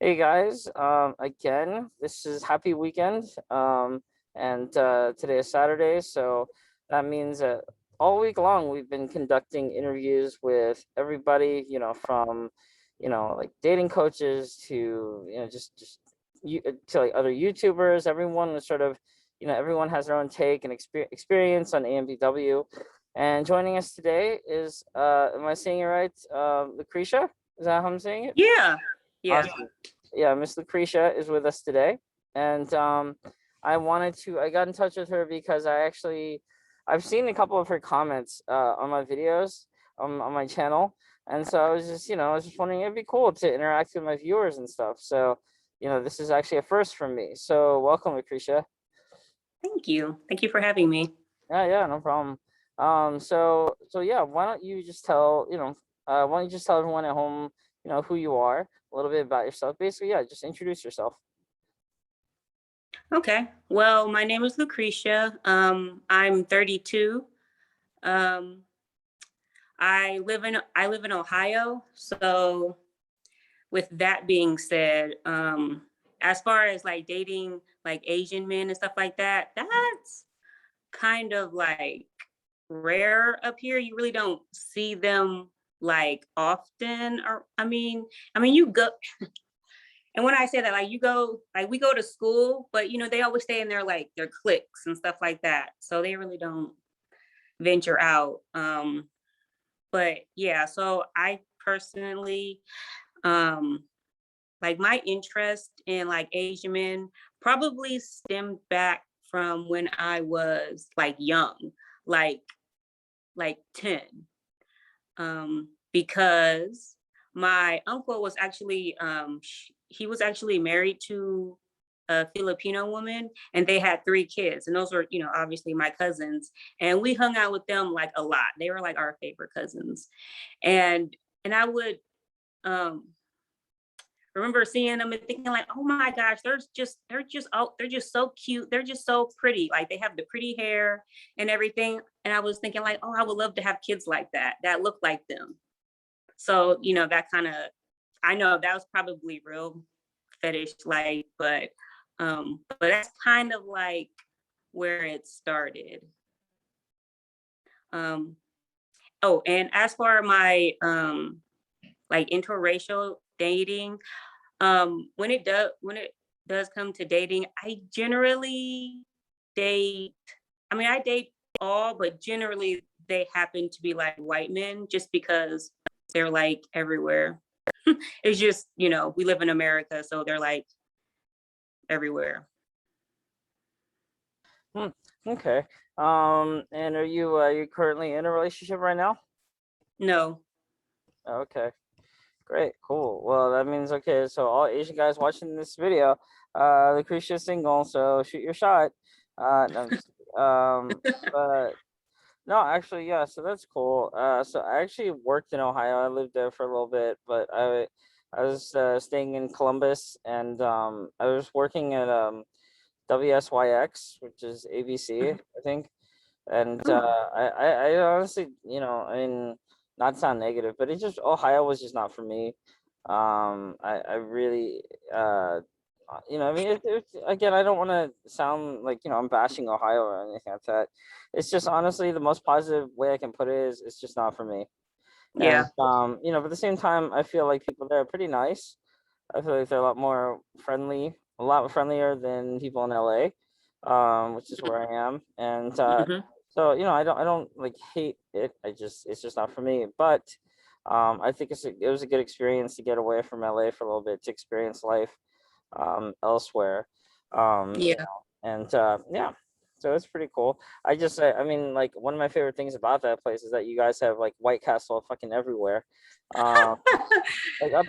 Hey guys, again, this is happy weekend. And today is Saturday, so that means that all week long we've been conducting interviews with everybody, from, like dating coaches to, just you to like other YouTubers. Everyone was sort of, everyone has their own take and experience on AMBW. And joining us today is, am I saying it right? Lucretia? Is that how I'm saying it? Yeah, yeah. Awesome. Yeah, Miss Lucretia is with us today, and I got in touch with her because I've seen a couple of her comments on my videos on my channel, and so I was just wondering it'd be cool to interact with my viewers and stuff. So, this is actually a first for me. So, welcome, Lucretia. Thank you. Thank you for having me. Yeah, no problem. So yeah, why don't you just tell everyone at home, who you are, a little bit about yourself. Basically, yeah, just introduce yourself. Okay. Well, my name is Lucretia. I'm 32. Um, I live in Ohio. So with that being said, as far as like dating like Asian men and stuff like that, that's kind of like rare up here. You really don't see them like often. Or I mean, you go. And when I say that, like you go, like we go to school, but they always stay in their cliques and stuff like that. So they really don't venture out. But yeah, so I personally, um, like my interest in like Asian men probably stemmed back from when I was like young, like like 10. Because my uncle was actually he was actually married to a Filipino woman, and they had 3 kids, and those were obviously my cousins, and we hung out with them like a lot. They were like our favorite cousins, and I would um remember seeing them and thinking like, oh my gosh, they're just so cute, they're just so pretty, like they have the pretty hair and everything. And I was thinking like, oh, I would love to have kids like that look like them. So, that kind of, I know that was probably real fetish like, but that's kind of like where it started. Um, oh, and as for my like interracial dating, when it does come to dating, I generally date, I date all, but generally they happen to be like white men just because they're like everywhere. It's just, we live in America, so they're like everywhere. Hmm, okay. And are you currently in a relationship right now? No. Okay, great, cool. Well, that means okay. So all Asian guys watching this video, Lucretia's single, so shoot your shot. No, but no, actually, yeah. So that's cool. So I actually worked in Ohio. I lived there for a little bit, but I was staying in Columbus, and I was working at WSYX, which is ABC, Mhm. I think. And Oh, I honestly, I mean, not to sound negative, but it just Ohio was just not for me. I really, I mean, again, I don't want to sound like I'm bashing Ohio or anything like that. It's just honestly the most positive way I can put it is it's just not for me. And yeah. but at the same time, I feel like people there are pretty nice. I feel like they're a lot more friendly, a lot friendlier than people in LA, which is where I am. And Hmm. so I don't like hate it. It's just not for me. But I think it was a good experience to get away from LA for a little bit to experience life elsewhere. Yeah. And yeah, so it's pretty cool. I mean, like one of my favorite things about that place is that you guys have like White Castle fucking everywhere. Um, like Yeah.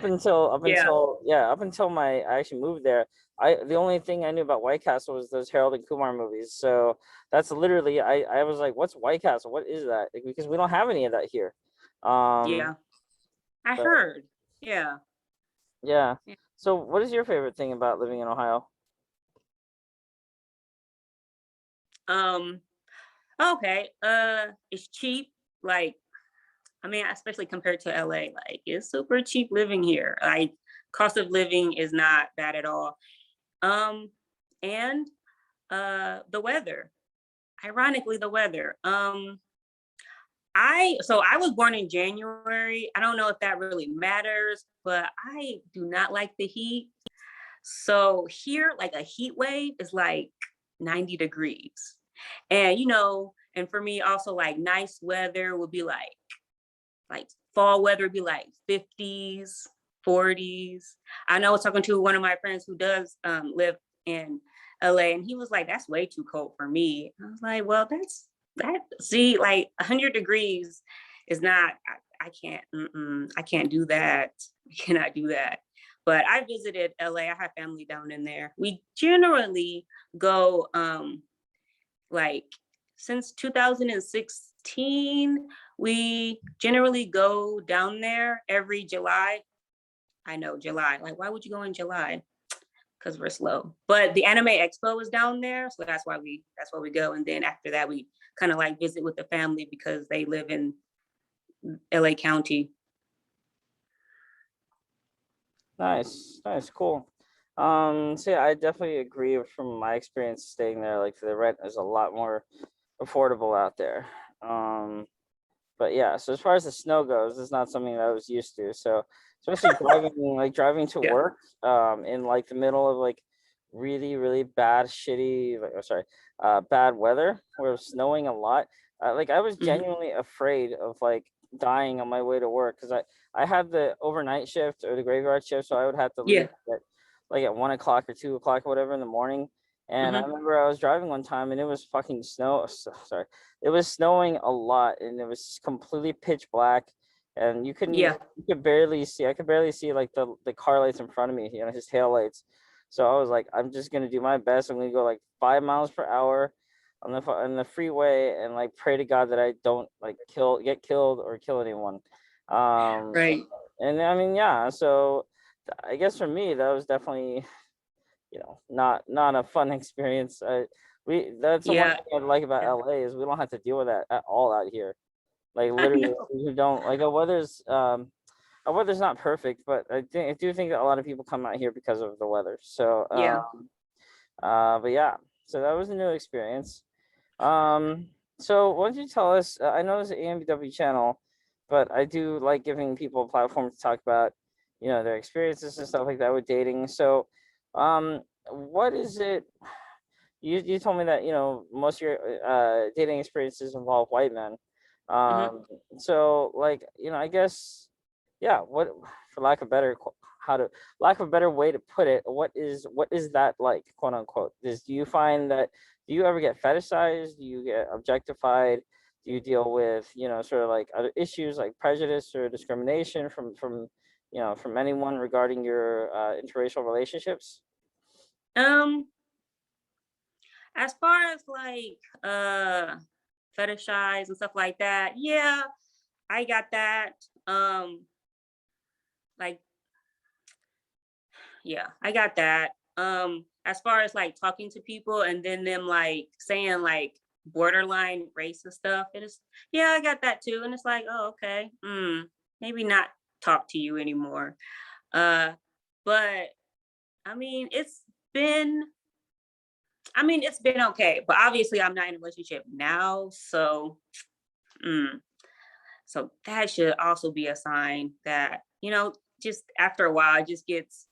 up until I actually moved there. The only thing I knew about White Castle was those Harold and Kumar movies. So that's literally I was like, what's White Castle? What is that? Like, because we don't have any of that here. Um, Yeah. I but heard. Yeah. yeah. Yeah. So what is your favorite thing about living in Ohio? Um, okay. It's cheap. Like, especially compared to LA, like it's super cheap living here. Like cost of living is not bad at all. And the weather. Ironically, the weather. I was born in January. I don't know if that really matters, but I do not like the heat. So here, like a heat wave is like 90 degrees. And and for me also like nice weather would be like fall weather would be like 50s, 40s. I know I was talking to one of my friends who does live in LA, and he was like, that's way too cold for me. I was like, well, see, like 100 degrees is not, I can't do that. I cannot do that. But I visited LA. I have family down in there. We generally go like since 2016, we generally go down there every July. I know July. Like, why would you go in July? Because we're slow. But the Anime Expo is down there, so that's why we go. And then after that, we kind of like visit with the family because they live in LA County. Nice, cool. So yeah, I definitely agree from my experience staying there. Like the rent is a lot more affordable out there. But yeah, so as far as the snow goes, it's not something that I was used to. So especially driving to Yeah. work, in like the middle of like really, really bad, shitty, like, oh, sorry, bad weather where it was snowing a lot. Like I was Mhm. genuinely afraid of like dying on my way to work because I had the overnight shift or the graveyard shift, so I would have to leave Yeah. at 1 o'clock or 2 o'clock or whatever in the morning. And I Hmm. remember I was driving one time and it was fucking sorry, it was snowing a lot and it was completely pitch black, and Yeah. you could barely see. I could barely see like the car lights in front of me, his tail lights. So I was like, I'm just gonna do my best. I'm gonna go like 5 miles per hour on the freeway and like pray to God that I don't like get killed or kill anyone. Um, Right. and I mean, yeah. So I guess for me that was definitely not a fun experience. That's the one Yeah. thing I like about Yeah. LA is we don't have to deal with that at all out here. Like I literally, know. we don't like our weather's not perfect, but I do think that a lot of people come out here because of the weather. So Yeah. but yeah, so that was a new experience. Um, so why don't you tell us? I know it's an AMBW channel, but I do like giving people a platform to talk about, their experiences and stuff like that with dating. So, what is it? You told me that most of your dating experiences involve white men. Hmm. Um, so like I guess yeah. What for lack of a better way to put it, what is that like, quote unquote? Do you find that do you ever get fetishized? Do you get objectified? Do you deal with sort of like other issues like prejudice or discrimination from anyone regarding your interracial relationships? Um, as far as like fetishize and stuff like that, yeah, I got that. Like, yeah, I got that. As far as like talking to people and then them like saying like borderline racist stuff, it is, yeah, I got that too. And it's like, oh, okay, maybe not talk to you anymore. Uh, but I mean, been, it's been okay. But obviously, I'm not in a relationship now, so, mm, so that should also be a sign that just after a while, it just gets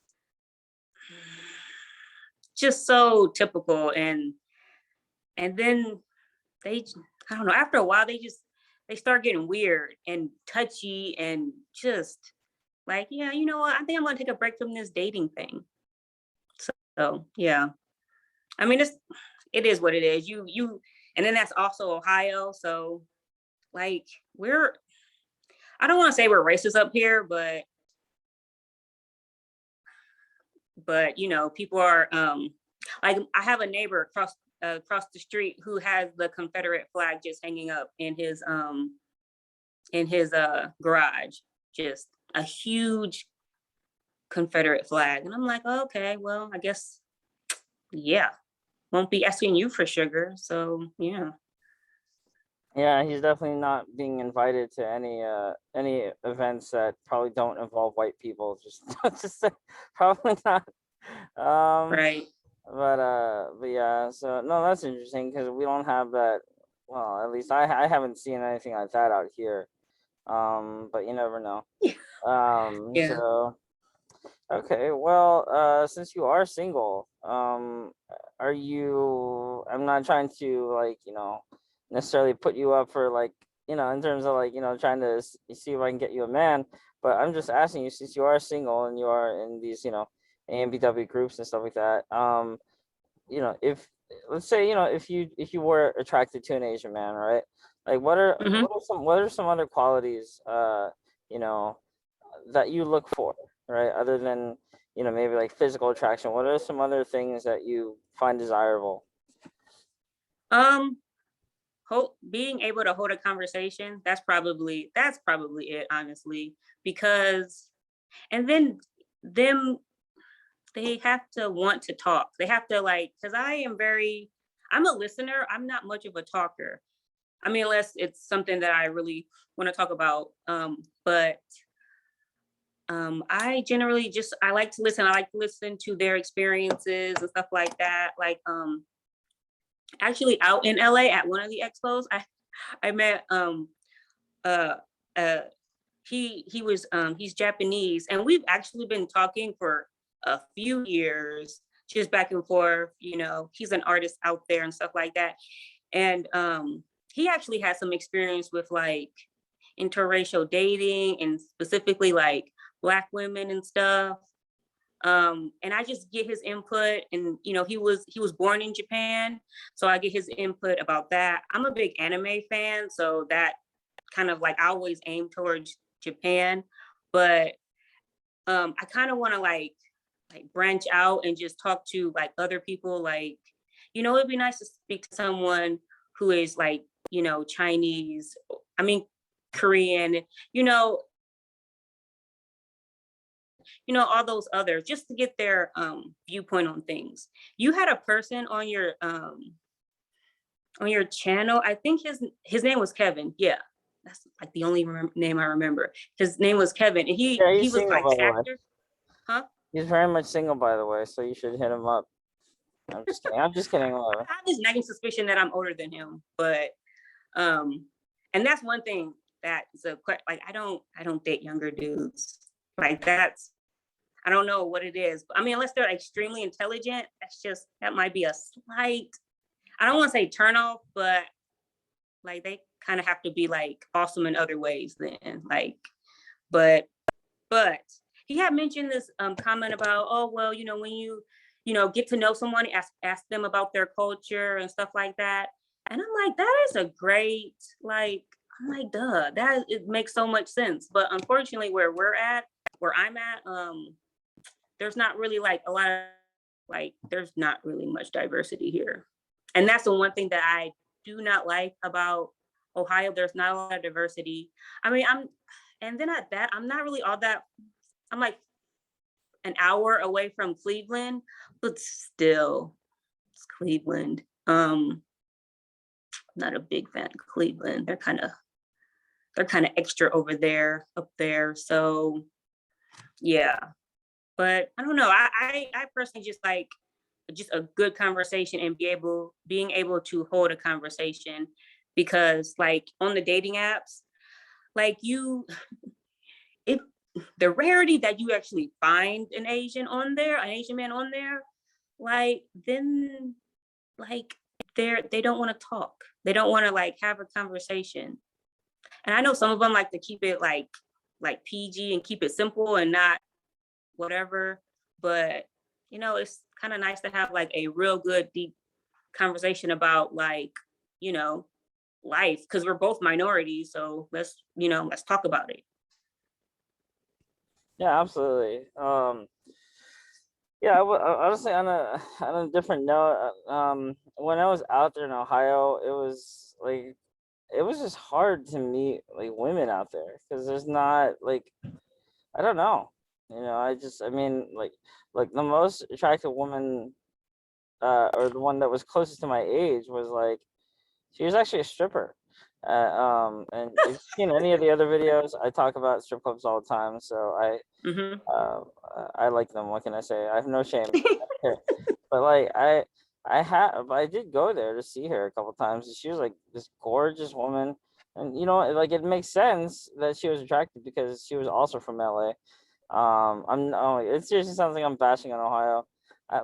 just so typical, and then I don't know, after a while they start getting weird and touchy and just like, yeah, you know what, I think I'm gonna take a break from this dating thing. So yeah, I mean, it is what it is. And then that's also Ohio, so like we're I don't want to say we're racist up here, but people are like, I have a neighbor across the street who has the Confederate flag just hanging up in his garage, just a huge Confederate flag. And I'm like, oh, okay, well, I guess, yeah, won't be asking you for sugar. So yeah. Yeah, he's definitely not being invited to any events that probably don't involve white people. Just just probably not. Um, Right. but yeah, so no, that's interesting because we don't have that. Well, at least I haven't seen anything like that out here. But you never know. Yeah. So okay, well, since you are single, are you? I'm not trying to like necessarily put you up for like in terms of like trying to see if I can get you a man, but I'm just asking you since you are single and you are in these AMBW groups and stuff like that. If let's say if you were attracted to an Asian man, right? Like Hmm. what are some other qualities you know that you look for, right? Other than, maybe like physical attraction, what are some other things that you find desirable? Um, being able to hold a conversation, that's probably it, honestly. Because and then them they have to want to talk. They have to like, because I'm a listener. I'm not much of a talker. I mean, unless it's something that I really want to talk about. But I generally just I like to listen. I like to listen to their experiences and stuff like that. Like actually out in LA at one of the expos, I met uh uh he's Japanese, and we've actually been talking for a few years, just back and forth. He's an artist out there and stuff like that. And he actually has some experience with like interracial dating, and specifically like Black women and stuff. And I just get his input. And he was born in Japan, so I get his input about that. I'm a big anime fan, so that kind of like I always aim towards Japan. But I kind of want to like branch out and just talk to like other people. Like, it'd be nice to speak to someone who is like, Chinese, I mean, Korean, you know, all those others, just to get their viewpoint on things. You had a person on your channel. I think his name was Kevin. Yeah. That's like the only name I remember. His name was Kevin, and he Yeah, he he's was single like by the the way. actor, huh? He's very much single by the way, so you should hit him up. I'm just kidding. I Whatever. have this nagging suspicion that I'm older than him, but um, and that's one thing that is like I don't date younger dudes. Like I don't know what it is. I mean, unless they're extremely intelligent, that might be a slight. I don't want to say turn off, but like they kind of have to be like awesome in other ways. Then like, but but he had mentioned this comment about, oh well, when you get to know someone, ask them about their culture and stuff like that. And I'm like, that is a great, like, I'm like, duh, that it makes so much sense. But unfortunately, where I'm at, there's not really like a lot of like there's not really much diversity here. And that's the one thing that I do not like about Ohio. There's not a lot of diversity. I mean, and then at that, I'm not really all that. I'm like an hour away from Cleveland, but still, it's Cleveland. Not a big fan of Cleveland. They're kind of extra over there, up there. So yeah, but I don't know. I personally just like just a good conversation, and being able to hold a conversation. Because like on the dating apps, like it the rarity that you actually find an Asian man on there, like then like they don't want to talk. They don't want to like have a conversation. And I know some of them like to keep it like PG and keep it simple and not whatever. But it's kind of nice to have like a real good deep conversation about like, you know, life, because we're both minorities. So let's talk about it. Yeah, absolutely. Yeah, honestly, on a different note, when I was out there in Ohio, it was just hard to meet like women out there because there's not like I don't know, I mean like the most attractive woman, or the one that was closest to my age was like she was actually a stripper, And if you've seen any of the other videos, I talk about strip clubs all the time. So Mm-hmm. uh, I like them. What can I say? I have no shame. Okay. But like I did go there to see her a couple times. And she was like this gorgeous woman, and like it makes sense that she was attractive because she was also from LA. It seriously sounds like I'm bashing on Ohio.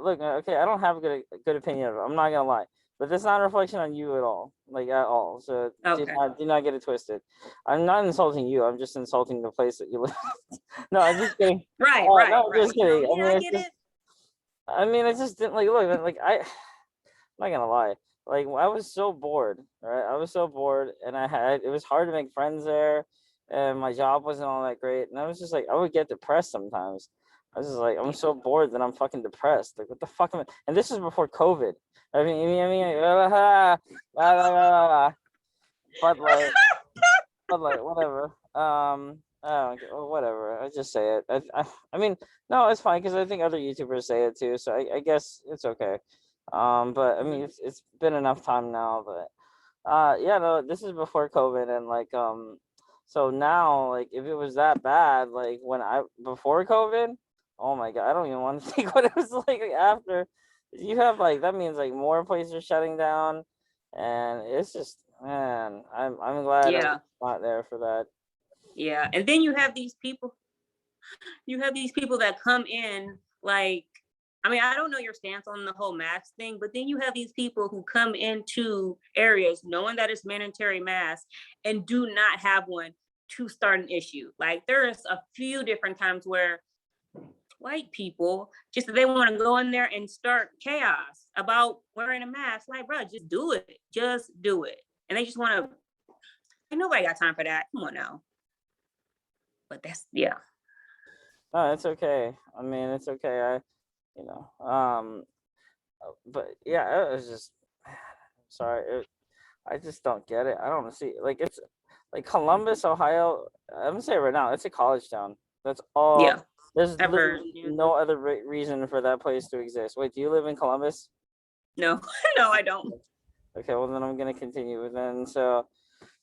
Look, okay, I don't have a good opinion of it. I'm not gonna lie, but that's not a reflection on you at all, like at all. So Okay. do not get it twisted. I'm not insulting you. I'm just insulting the place that you live. No, I'm just kidding. Right, No, right, I'm right. just kidding. Yeah, I get it. I just didn't like look like I'm not gonna lie. Like I was so bored, right? I was so bored, and it was hard to make friends there, and my job wasn't all that great, and I was just like I would get depressed sometimes. I was just like I'm Yeah. so bored that I'm fucking depressed. Like what the fuck am I? And this is before COVID. But like whatever. Whatever. I just say it. I mean, no, it's fine because I think other YouTubers say it too. So I guess it's okay. But I mean, Mhm. it's been enough time now. But yeah, no, this is before COVID, and like so now like if it was that bad, like when I before COVID, oh my god, I don't even want to think what it was like after. You have like that means like more places are shutting down, and it's just man, I'm glad I was Yeah, not there for that. yeah. And then you have these people. You have these people that come in like. I mean, I don't know your stance on the whole mask thing, but then you have these people who come into areas knowing that it's mandatory mask and do not have one to start an issue. Like there's a few different times where white people just they want to go in there and start chaos about wearing a mask. Like, bro, just do it. Just do it. And they just want to. Like, nobody got time for that. Come on now. But that's yeah. No, it's okay. I mean, it's okay. You know, but yeah, it was just sorry. I just don't get it. I don't see like it's like Columbus, Ohio. I'm gonna say it right now, it's a college town. That's all. Yeah. There's I've heard. literally Yeah. no other reason for that place to exist. Wait, do you live in Columbus? No, no, I don't. Okay, well then I'm gonna continue. And then so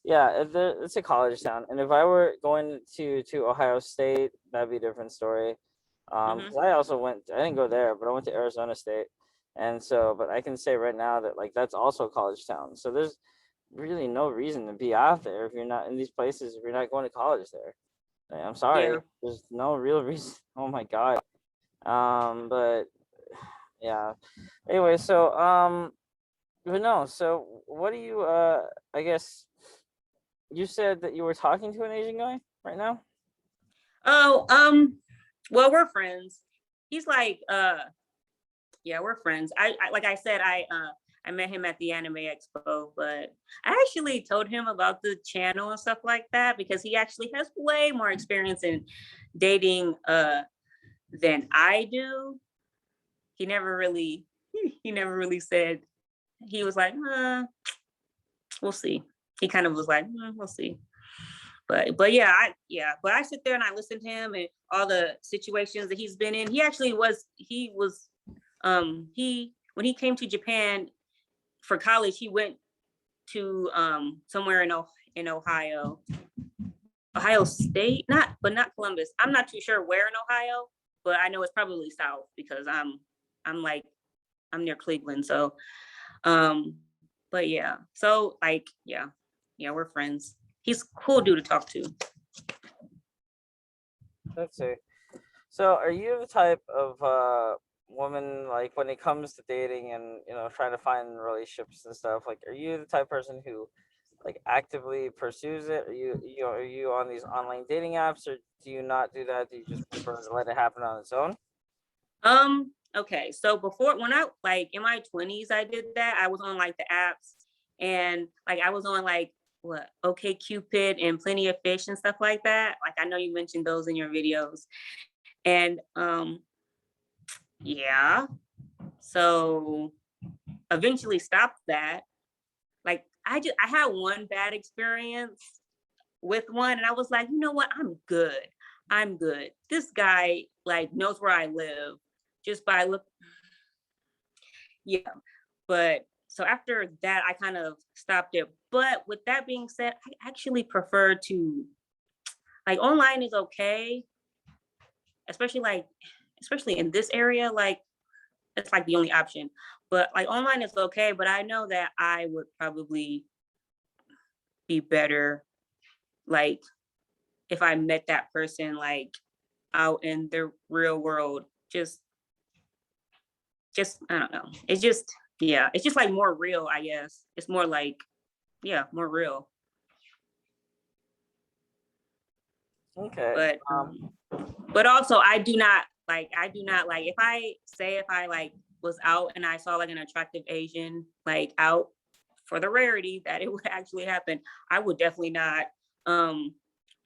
yeah, it's a college town, and if I were going to Ohio State, that'd be a different story. Hmm. Because I also went. I didn't go there, but I went to Arizona State, and so but I can say right now that like that's also a college town. So there's really no reason to be out there if you're not in these places if you're not going to college there. Like, I'm sorry, Yeah. there's no real reason. Oh my god. But yeah. Anyway, so but no. So what do you? I guess you said that you were talking to an Asian guy right now. Oh, well, we're friends. He's like, yeah, we're friends. I like I said, I met him at the Anime Expo, but I actually told him about the channel and stuff like that because he actually has way more experience in dating than I do. He never really he never really said he was like, we'll see. He kind of was like, we'll see. But yeah, but I sit there and I listen to him and all the situations that he's been in. He when he came to Japan for college, he went to somewhere in Ohio, Ohio State, not Columbus. I'm not too sure where in Ohio, but I know it's probably south because I'm like I'm near Cleveland. So um but yeah. So like yeah, we're friends. He's a cool dude to talk to. Let's see. So, are you the type of woman like when it comes to dating and trying to find relationships and stuff? Like, are you the type of person who like actively pursues it? Are you on these online dating apps, or do you not do that? Do you just prefer to let it happen on its own? Okay. So before when I like in my 20s, I did that. I was on like the apps and like I was on like what okay Cupid and Plenty of Fish and stuff like that. Like I know you mentioned those in your videos. And yeah. So eventually stopped that. Like I had one bad experience with one and I was like, you know what? I'm good. I'm good. This guy like knows where I live just by look. Yeah. But so after that, I kind of stopped it. But with that being said, I actually prefer to like online is okay, especially especially in this area, like it's like the only option. But like online is okay, but I know that I would probably be better like if I met that person like out in the real world. Just I don't know. It's just yeah, it's just like more real, I guess. It's more like yeah, more real. Okay. But but also I do not like if I like was out and I saw like an attractive Asian like out for the rarity that it would actually happen, I would definitely not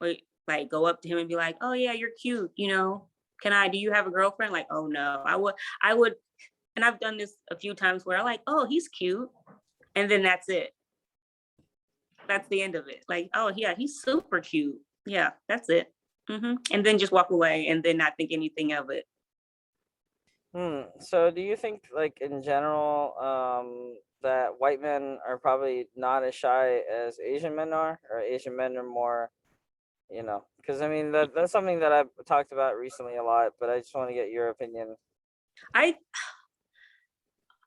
wait, like go up to him and be like, oh yeah, you're cute, you know. Do you have a girlfriend? Like, oh no. I would and I've done this a few times where I like, oh, he's cute. And then that's it. That's the end of it. Like, oh yeah, he's super cute. Yeah, that's it. And then just walk away and then not think anything of it. So do you think, like, in general, that white men are probably not as shy as Asian men are, or Asian men are more, because I mean that's something that I've talked about recently a lot, but I just want to get your opinion. I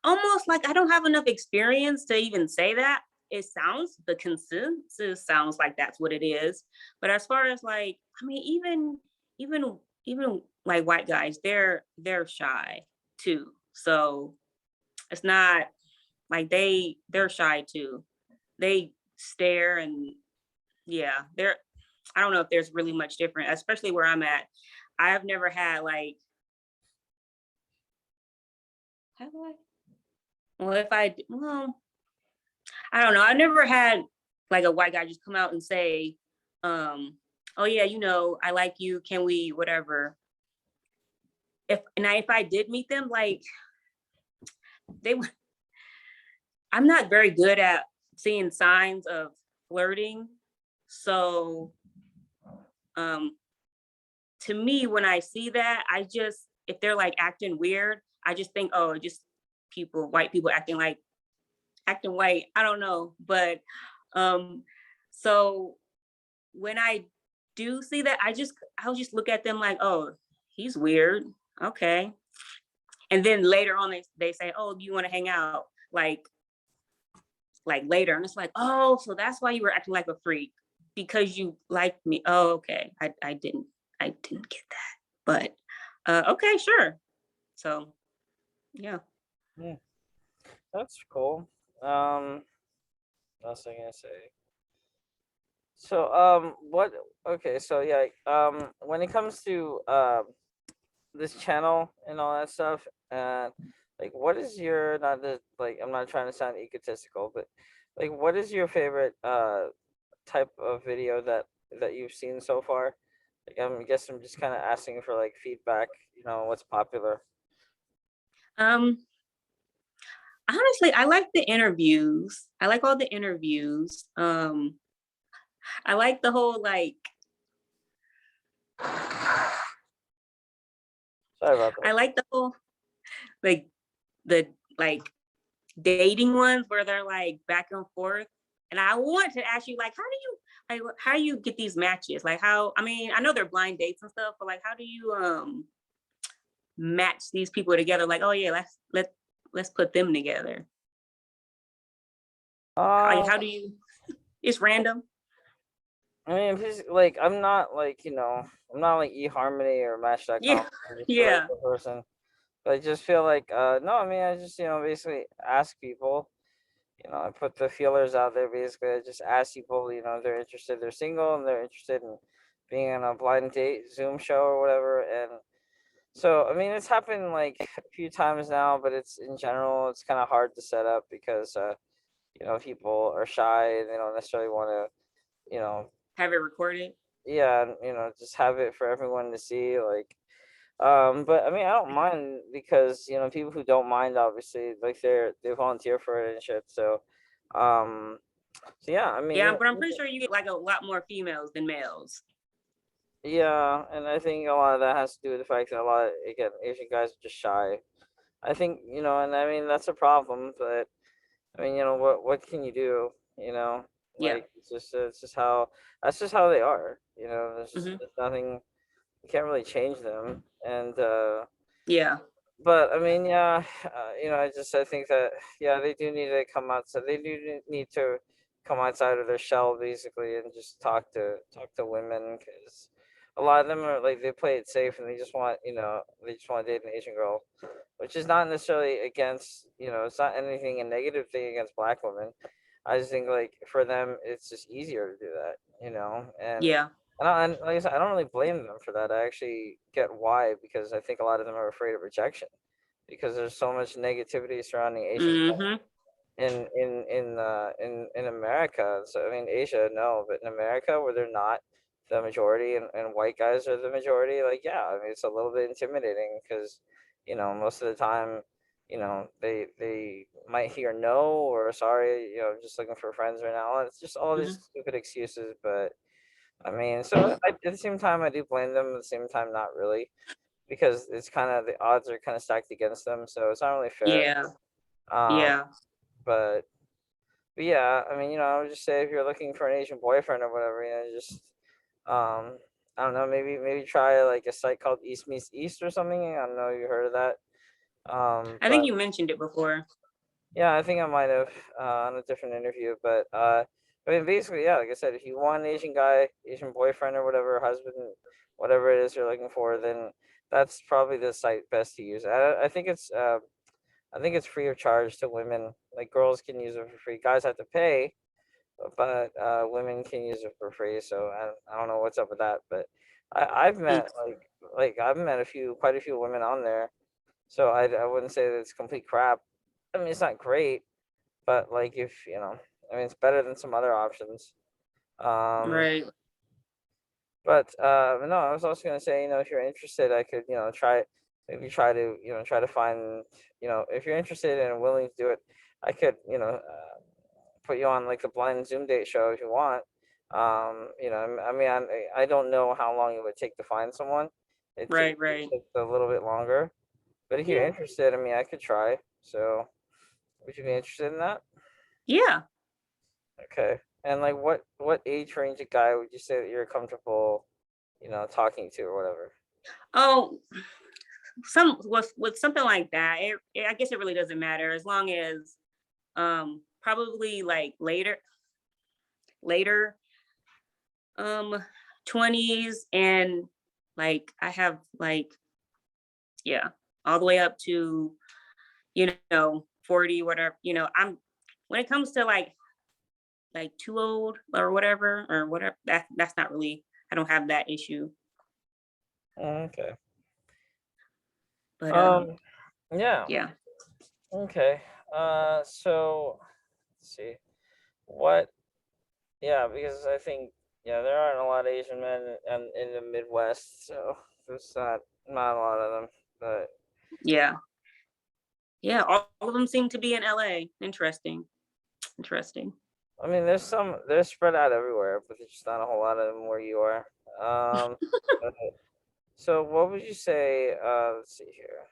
almost like I don't have enough experience to even say that. The consensus sounds like that's what it is. But as far as like, I mean, even like white guys, they're shy too. So it's not like they're shy too. They stare and yeah, they're I don't know if there's really much different, especially where I'm at. I have never had like have I? Well, if I well, I don't know. I never had like a white guy just come out and say, "Oh yeah, you know, I like you. Can we whatever?" If I did meet them, like they, I'm not very good at seeing signs of flirting. So, um, to me, when I see that, I just if they're like acting weird, I just think, oh, just white people acting white. I don't know, but um, so when I do see that, I'll just look at them like, oh, he's weird. Okay. And then later on they say, oh, do you want to hang out? Like later. And it's like, oh, so that's why you were acting like a freak. Because you liked me. Oh, okay. I didn't get that. But okay, sure. So yeah. Yeah, that's cool. Um, what else was I gonna say? So, what? Okay, so yeah, when it comes to this channel and all that stuff, like, what is your not that like I'm not trying to sound egotistical, but like, what is your favorite type of video that you've seen so far? Like, I guess I'm just kind of asking for like feedback. What's popular? Um honestly, I like the interviews. I like all the interviews. I like the whole like Sorry about that. I like the whole like the like dating ones where they're like back and forth. And I want to ask you like how do you get these matches? Like how I mean, I know they're blind dates and stuff, but like how do you match these people together? Like, oh yeah, let's put them together. Uh, How do you it's random. I mean, like, I'm not like eHarmony or Yeah. Match.com. I'm just a Yeah. regular person. But I just feel like, no, I mean, I just, basically ask people. I put the feelers out there. Basically, I just ask people, if they're interested, they're single, and they're interested in being on a blind date Zoom show or whatever. And so, I mean, it's happened like a few times now, but it's in general, it's kind of hard to set up because, people are shy and they don't necessarily want to, Have it recorded. yeah, just have it for everyone to see. Like, but I mean, I don't mind because people who don't mind, obviously, like they volunteer for it and shit. Um, so yeah, I mean, Yeah, but I'm pretty sure you get like a lot more females than males. yeah, and I think a lot of that has to do with the fact that a lot of, again, Asian guys are just shy. I think, and I mean that's a problem, but I mean, what can you do? you know, Yeah. like it's just how that's just how they are, you know. Hmm. There's nothing you can't really change them, and Yeah. but I mean, yeah, you know, I think that yeah, they do need to come out. So they do need to come outside of their shell basically and just talk to women because a lot of them are like they play it safe and they just want they just want to date an Asian girl, which is not necessarily against it's not anything a negative thing against black women. I just think like for them it's just easier to do that, Yeah. and like I said, I don't really blame them for that. I actually get why because I think a lot of them are afraid of rejection because there's so much negativity surrounding Asian Hmm. in America. So I mean Asia, no, but in America where they're not the majority and white guys are the majority, like yeah, I mean it's a little bit intimidating because most of the time they might hear no or sorry, I'm just looking for friends right now. It's just all these Hmm. stupid excuses, but I mean, so at the same time, I do blame them. At the same time, not really, because it's kind of the odds are kind of stacked against them. So it's not really fair. Yeah. Um, Yeah. but yeah, I mean, I would just say if you're looking for an Asian boyfriend or whatever, just I don't know, maybe try like a site called East Meets East or something. I don't know if you heard of that. I think But you mentioned it before. yeah, I think I might have on a different interview, but I mean, basically, yeah, like I said, if you want an Asian guy, Asian boyfriend or whatever, husband, whatever it is you're looking for, then that's probably the site best to use. I think it's free of charge to women. Like girls can use it for free, guys have to pay, but women can use it for free. So I don't know what's up with that, but I've Mm. met I've met quite a few women on there, so I wouldn't say that it's complete crap. I mean, it's not great, but like if I mean, it's better than some other options. Um, Right. no, I was also gonna say, if you're interested, I could, try to find, if you're interested and willing to do it, I could, put you on like the blind Zoom date show if you want. I mean, I don't know how long it would take to find someone. Right. It Right. takes a little bit longer, but if you're Yeah. interested, I mean, I could try. So, would you be interested in that? Yeah. Okay. And like what age range of guy would you say that you're comfortable, talking to or whatever? Oh, some with something like that. I guess it really doesn't matter as long as probably like later um 20s, and like I have like, yeah, all the way up to 40, whatever. I'm when it comes to like too old or whatever, that's not really, I don't have that issue. Okay. But Um yeah. yeah. Okay. So let's see. What yeah, because I think there aren't a lot of Asian men in the Midwest, so there's not a lot of them. But Yeah. Yeah, all of them seem to be in LA. Interesting. Interesting. I mean they're spread out everywhere, but there's just not a whole lot of them where you are. But, so what would you say let's see here.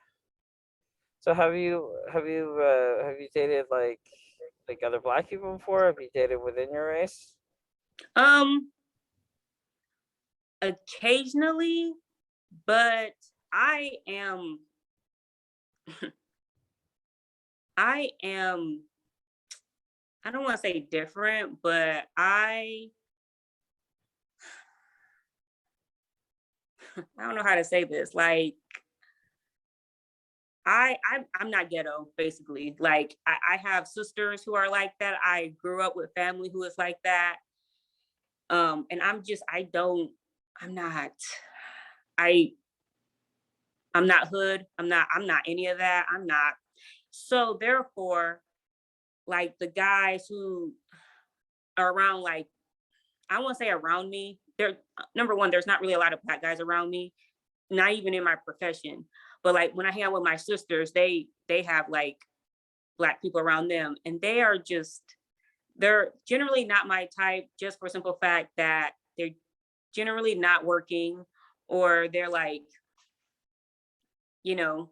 So have you dated like other black people before? Have you dated within your race? Um, Occasionally, but I am I am I don't want to say different, but I don't know how to say this. Like I'm not ghetto, basically. Like I have sisters who are like that. I grew up with family who is like that. And I'm not I I'm not hood. I'm not any of that. I'm not. So therefore, like the guys who are around, like, I won't say around me. There, number one, there's not really a lot of black guys around me, not even in my profession. But like when I hang out with my sisters, they have like black people around them, and they're generally not my type, just for simple fact that they're generally not working, or they're like, you know,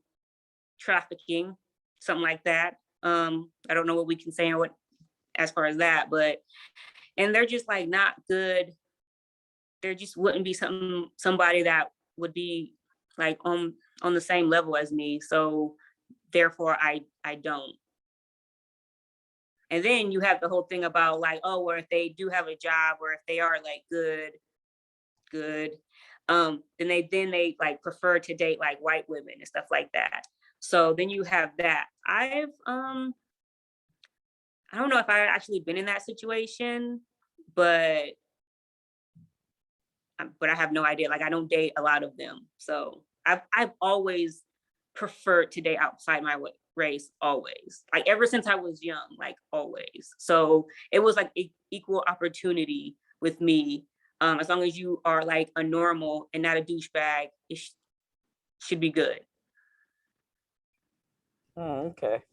trafficking, something like that. I don't know what we can say or what as far as that, but and they're just like not good. There just wouldn't be somebody that would be like on the same level as me. So therefore I don't. And then you have the whole thing about like, oh, or if they do have a job or if they are like good, then they like prefer to date like white women and stuff like that. So then you have that. I don't know if I've actually been in that situation, but I have no idea. Like I don't date a lot of them. So I've always preferred to date outside my race, always. Like ever since I was young, like always. So it was like equal opportunity with me. As long as you are like a normal and not a douchebag, it should be good. Oh, okay.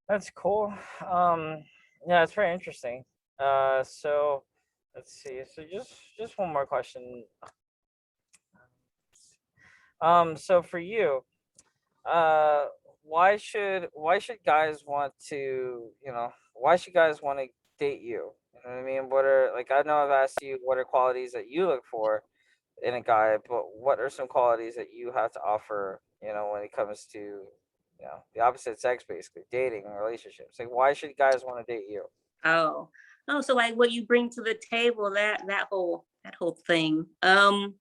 That's cool. Yeah, it's very interesting. So let's see. So just one more question. So for you, uh, why should guys want to, why should guys want to date you? You know what I mean? What are, like, I know I've asked you what are qualities that you look for in a guy, but what are some qualities that you have to offer, when it comes to, the opposite sex, basically, dating and relationships? Like, why should guys want to date you? Oh, no. So like what you bring to the table, that whole thing. Honestly,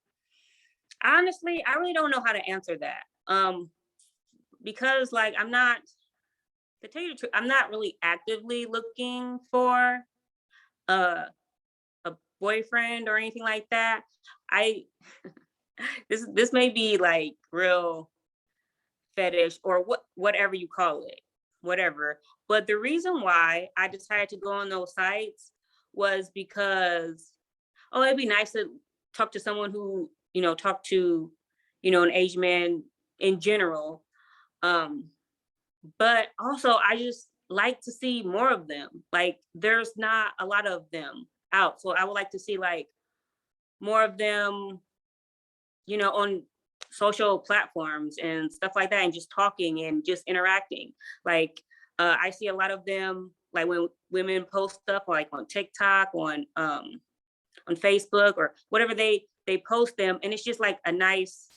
I really don't know how to answer that. Because like to tell you the truth, I'm not really actively looking for a a boyfriend or anything like that. I this may be like real fetish or whatever you call it, whatever. But the reason why I decided to go on those sites was because, oh, it'd be nice to talk to someone who, talk to, an Asian man in general. Um, but also I just like to see more of them. Like there's not a lot of them out. So I would like to see like more of them, on social platforms and stuff like that, and just talking and just interacting. Like I see a lot of them like when women post stuff like on TikTok, on Facebook or whatever they post them, and it's just like a nice,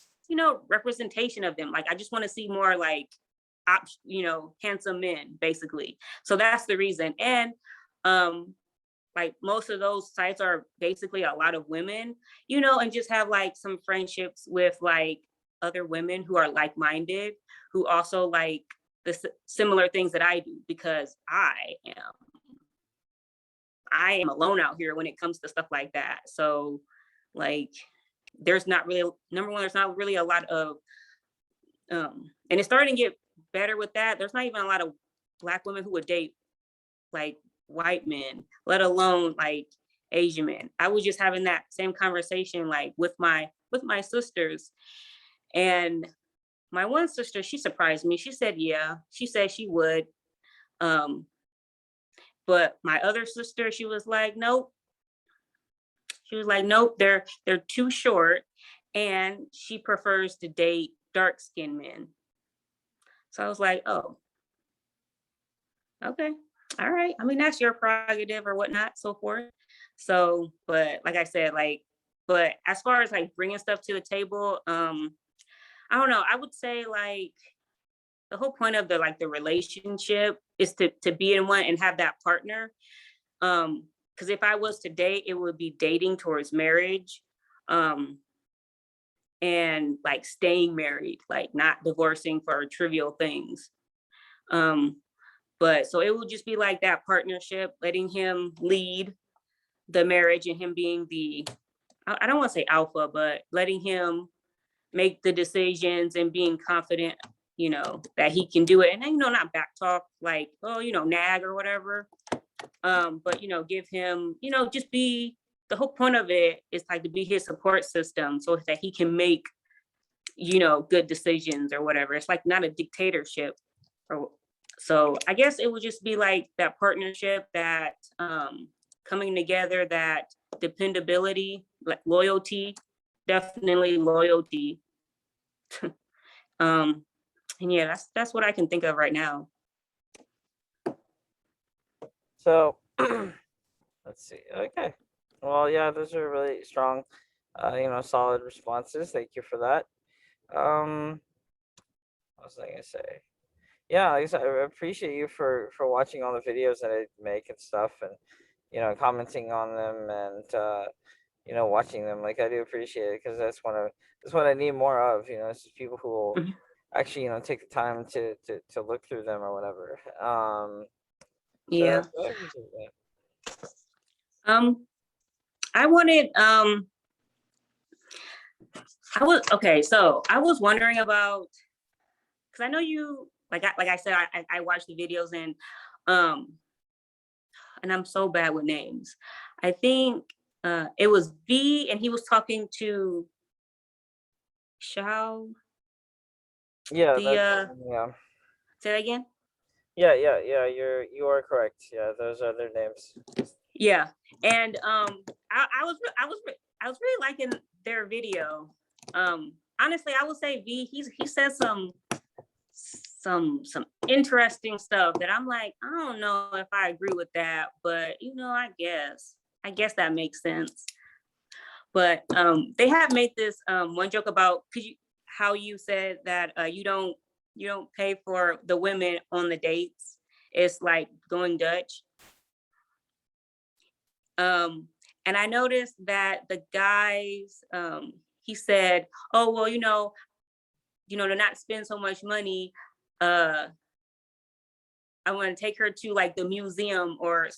representation of them. Like I just want to see more like handsome men basically. So that's the reason. And like most of those sites are basically a lot of women, and just have like some friendships with like other women who are like-minded, who also like the similar things that I do, because I am alone out here when it comes to stuff like that. So like there's not really, number one, there's not really a lot of and it's starting to get better with that. There's not even a lot of Black women who would date like white men, let alone like Asian men. I was just having that same conversation like with my sisters. And my one sister, she surprised me. She said, yeah, she said she would. Um, but my other sister, she was like, nope. She was like, nope, they're too short. And she prefers to date dark skinned men. So I was like, oh, okay. All right. I mean, that's your prerogative or whatnot, so forth. So, but like I said, but as far as like bringing stuff to the table, I don't know. I would say like the whole point of the relationship is to be in one and have that partner. Because if I was to date, it would be dating towards marriage, um, and like staying married, like not divorcing for trivial things. Um, but so it will just be like that partnership, letting him lead the marriage and him being I don't want to say alpha, but letting him make the decisions and being confident, that he can do it. And then, not back talk like, oh, nag or whatever. But, give him, just be, the whole point of it is like to be his support system so that he can make, good decisions or whatever. It's like not a dictatorship. So I guess it would just be like that partnership, that coming together, that dependability, like loyalty, definitely loyalty. And yeah, that's what I can think of right now. So let's see. Okay. Well, yeah, those are really strong, solid responses. Thank you for that. Um, what was I gonna say? Yeah, like I said, I appreciate you for watching all the videos that I make and stuff, and commenting on them, and watching them. Like, I do appreciate it, because that's what I need more of. It's just people who will Mhm. actually take the time to look through them or whatever. So Yeah. I appreciate that. Um, I wanted, so I was wondering about, because I know you, like I said, I watched the videos, um, and I'm so bad with names. I think it was V, and he was talking to Shao, Yeah, the, that's yeah. say that again? Yeah. You are correct. Yeah, those are their names. Yeah. And I was really liking their video. Honestly, I would say V, he said some interesting stuff that I'm like, I don't know if I agree with that, but I guess that makes sense. But they have made this one joke about, how you said that you don't pay for the women on the dates. It's like going Dutch. Um, and I noticed that the guys, he said, "Oh well, to not spend so much money, uh, I want to take her to like the museum or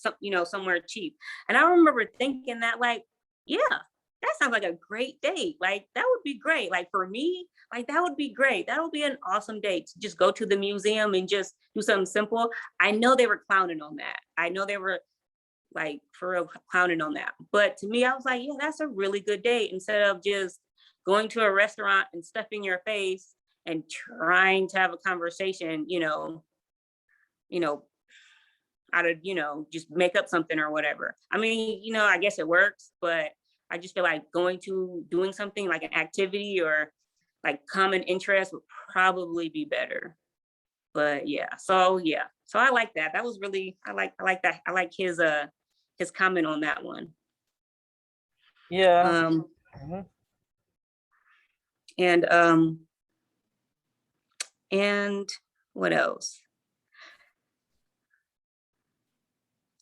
somewhere cheap." And I remember thinking that, like, yeah, that sounds like a great date. Like that would be great. Like for me, like that would be great. That would be an awesome date to just go to the museum and just do something simple. I know they were clowning on that. I know they were like for real clowning on that. But to me, I was like, yeah, that's a really good date, instead of just going to a restaurant and stuffing your face and trying to have a conversation, you know, out of, just make up something or whatever. I mean, I guess it works, but I just feel like doing something like an activity or like common interest would probably be better. But yeah. So I like that. That was really I like that. I like his comment on that one. Yeah. Um Mhm. and and what else?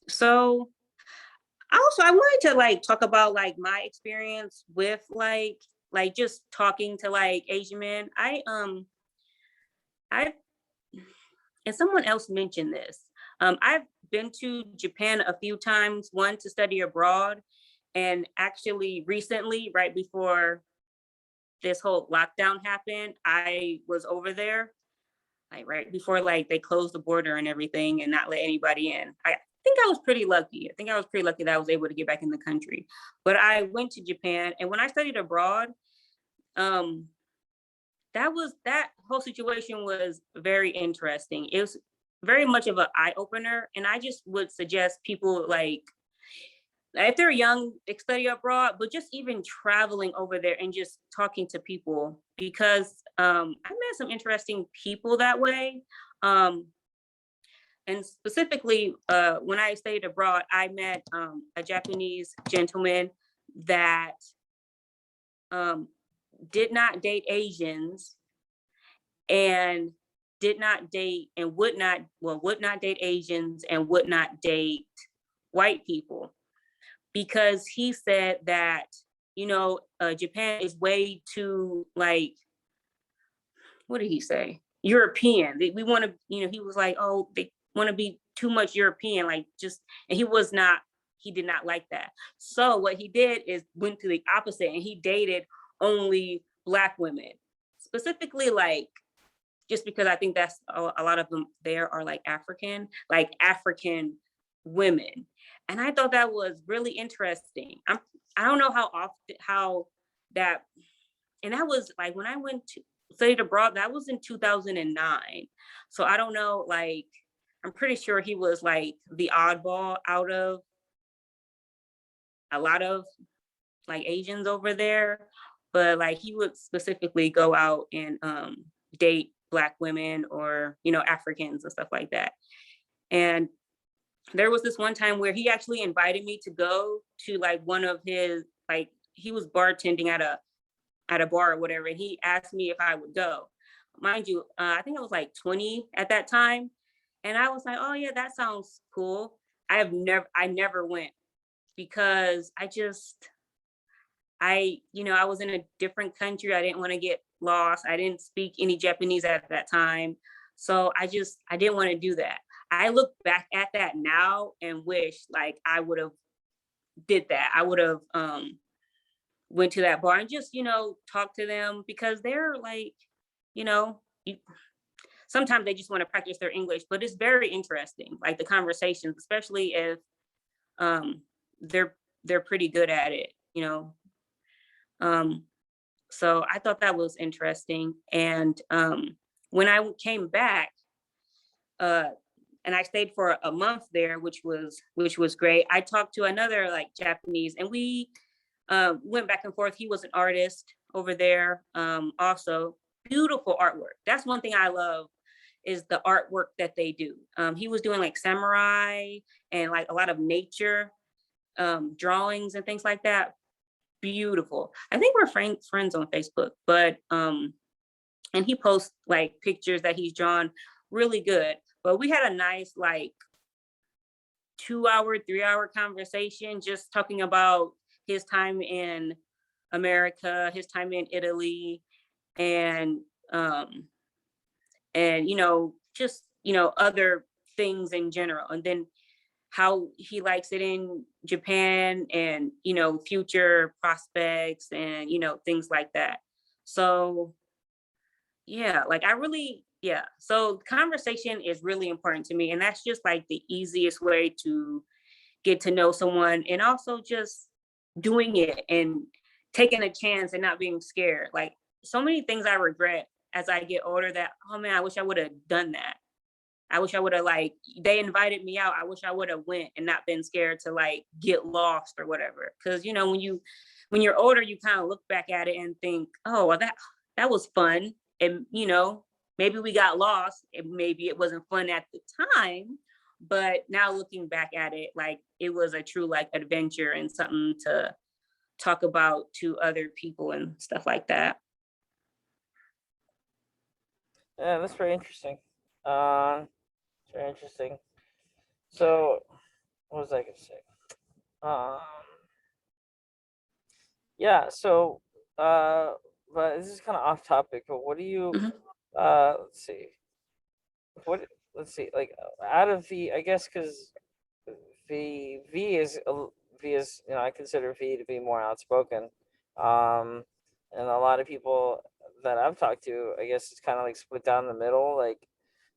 So also I wanted to like talk about like my experience with like just talking to like Asian men. I and someone else mentioned this. I've been to Japan a few times, one to study abroad, and actually recently, right before this whole lockdown happened, I was over there, like right before like they closed the border and everything and not let anybody in. I think I was pretty lucky. I think I was pretty lucky that I was able to get back in the country. But I went to Japan, and when I studied abroad, um, that whole situation was very interesting. It was very much of an eye opener, and I just would suggest people like if they're young, they study abroad, but just even traveling over there and just talking to people, because I met some interesting people that way. Um, and specifically, when I studied abroad, I met a Japanese gentleman that um, did not date Asians, and did not date and would not date Asians and would not date white people, because he said that Japan is way too like, what did he say? European. We want to, he was like, oh, they want to be too much European, like just, and he did not like that. So what he did is went to the opposite, and he dated only Black women, specifically like, just because I think that's a lot of them there are like African women. And I thought that was really interesting. I don't know how often, how that, and that was like when I went to studied abroad, that was in 2009. So I don't know, like, I'm pretty sure he was like the oddball out of a lot of like Asians over there, but like he would specifically go out and date Black women or Africans and stuff like that. And there was this one time where he actually invited me to go to like one of his, like, he was bartending at a bar or whatever, and he asked me if I would go. Mind you, I think I was like 20 at that time, and I was like, oh yeah, that sounds cool. I never went because I was in a different country. I didn't want to get lost. I didn't speak any Japanese at that time. So I didn't want to do that. I look back at that now and wish like I would have did that. I would have went to that bar and just, talk to them because they're like, you know, you, sometimes they just want to practice their English, but it's very interesting, like the conversations, especially if um they're pretty good at it. Um, so I thought that was interesting. And when I came back, uh, and I stayed for a month there, which was great. I talked to another like Japanese, and we went back and forth. He was an artist over there, also beautiful artwork. That's one thing I love is the artwork that they do. He was doing like samurai and like a lot of nature drawings and things like that. Beautiful. I think we're friends on Facebook, but and he posts like pictures that he's drawn really good. But we had a nice like 2 hour, 3 hour conversation just talking about his time in America, his time in Italy, and um just other things in general. And then how he likes it in Japan and, future prospects and, things like that. So yeah, like yeah. So conversation is really important to me. And that's just like the easiest way to get to know someone, and also just doing it and taking a chance and not being scared. Like so many things I regret as I get older that, oh man, I wish I would have done that. I wish I would have like they invited me out. I wish I would have went and not been scared to like get lost or whatever. Cause when you're older, you kind of look back at it and think, oh, well, that was fun. And maybe we got lost and maybe it wasn't fun at the time. But now looking back at it, like it was a true like adventure and something to talk about to other people and stuff like that. Yeah, that's very interesting. It's very interesting. So, what was I gonna say? Um, yeah. So, uh, but this is kind of off topic. But what do you? Mhm. Let's see. What? Let's see. Like out of the, I guess, because V is V is I consider V to be more outspoken, um, and a lot of people that I've talked to, I guess it's kind of like split down the middle. Like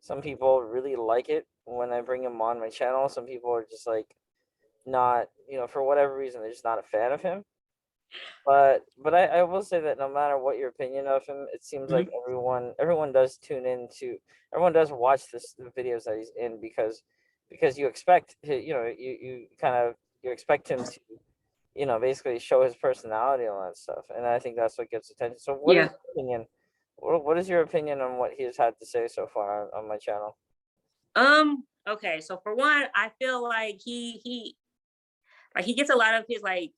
some people really like it when I bring him on my channel. Some people are just like not, for whatever reason, they're just not a fan of him. But I will say that no matter what your opinion of him, it seems like Mhm. everyone does tune in to everyone does watch the videos that he's in because you expect you kind of you expect him to basically show his personality and all that stuff, and I think that's what gets attention. So what is Yeah. your opinion? What is your opinion on what he has had to say so far on my channel? Okay. So for one, I feel like he gets a lot of his like.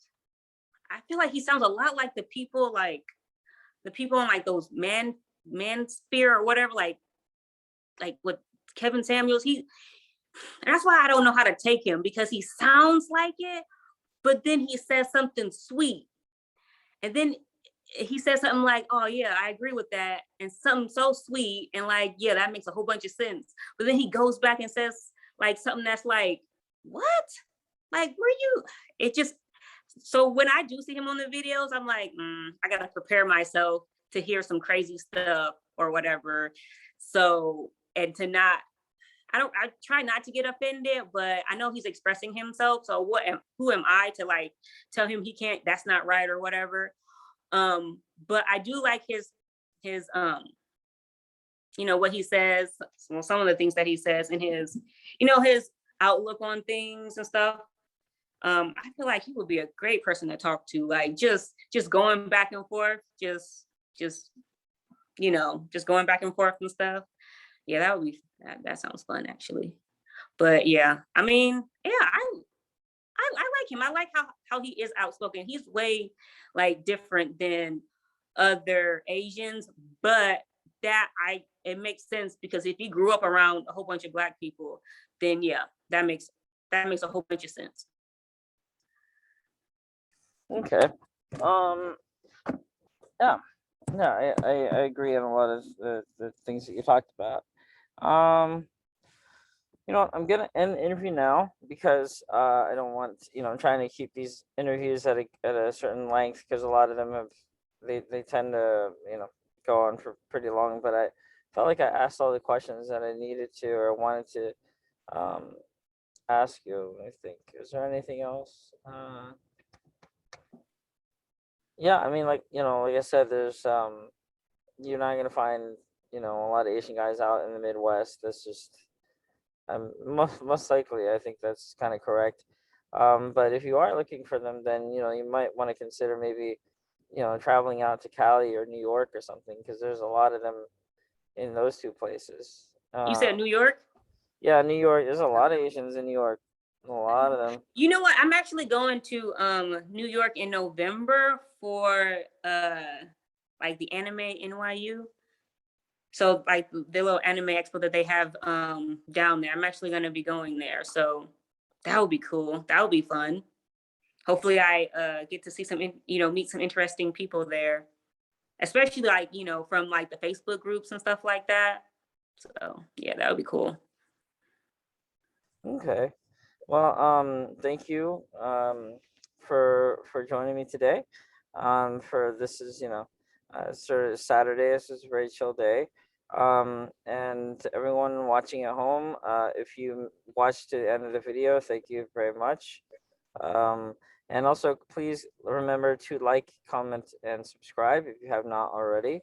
I feel like he sounds a lot like the people on like those man spear or whatever, like with Kevin Samuels. And that's why I don't know how to take him because he sounds like it, but then he says something sweet. And then he says something like, oh yeah, I agree with that. And something so sweet. And like, yeah, that makes a whole bunch of sense. But then he goes back and says like something that's like, what? Like, were you? It just, so when I do see him on the videos, I'm like, I gotta prepare myself to hear some crazy stuff or whatever. So, and to not, I try not to get offended, but I know he's expressing himself. So who am I to like tell him he can't, that's not right or whatever. But I do like his what he says, well, some of the things that he says in his outlook on things and stuff. I feel like he would be a great person to talk to, like just going back and forth, just just going back and forth and stuff. Yeah, that sounds fun actually. But yeah, I mean, yeah, I like him. I like how he is outspoken. He's way like different than other Asians, but that I it makes sense because if he grew up around a whole bunch of black people, then yeah, that makes a whole bunch of sense. Okay. Um. Yeah. Yeah. I agree on a lot of the things that you talked about. Um. You know what? I'm gonna end the interview now because I don't want, I'm trying to keep these interviews at a certain length because a lot of them have they tend to, go on for pretty long. But I felt like I asked all the questions that I needed to or wanted to um ask you. I think, is there anything else? Yeah, I mean, like, like I said, there's you're not gonna find, a lot of Asian guys out in the Midwest. That's just most likely, I think that's kind of correct. But if you are looking for them, then you might want to consider maybe, traveling out to Cali or New York or something, because there's a lot of them in those two places. You said New York? Yeah, New York. There's a lot of Asians in New York. A lot of them. You know what? I'm actually going to New York in November for like the anime NYU. So like the little anime expo that they have down there. I'm actually gonna be going there. So that would be cool. That would be fun. Hopefully I get to see meet some interesting people there. Especially like, from like the Facebook groups and stuff like that. So yeah, that would be cool. Okay. Well, thank you for joining me today. For this is, sort of Saturday. This is a very chill day. And everyone watching at home, if you watched to the end of the video, thank you very much. Um, and also please remember to like, comment, and subscribe if you have not already.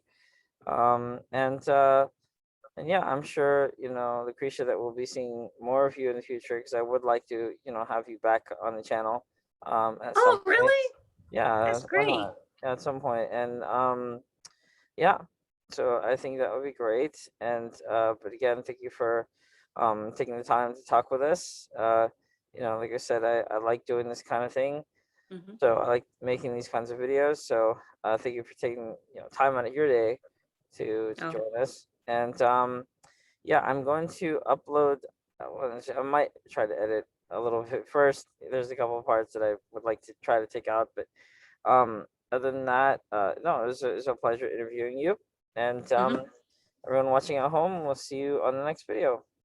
And yeah, I'm sure, Lucretia, that we'll be seeing more of you in the future because I would like to, have you back on the channel at some Oh, point. really? Yeah, That's why great. not? Yeah, at some point. And yeah, so I think that would be great. And but again, thank you for taking the time to talk with us. Like I said, I like doing this kind of thing. Hmm. So I like making these kinds of videos. So thank you for taking, time out of your day to Oh. join us. And yeah, I'm going to upload. I might try to edit a little bit first. There's a couple of parts that I would like to try to take out, but other than that, no, it was a pleasure interviewing you. And Hmm. everyone watching at home, we'll see you on the next video.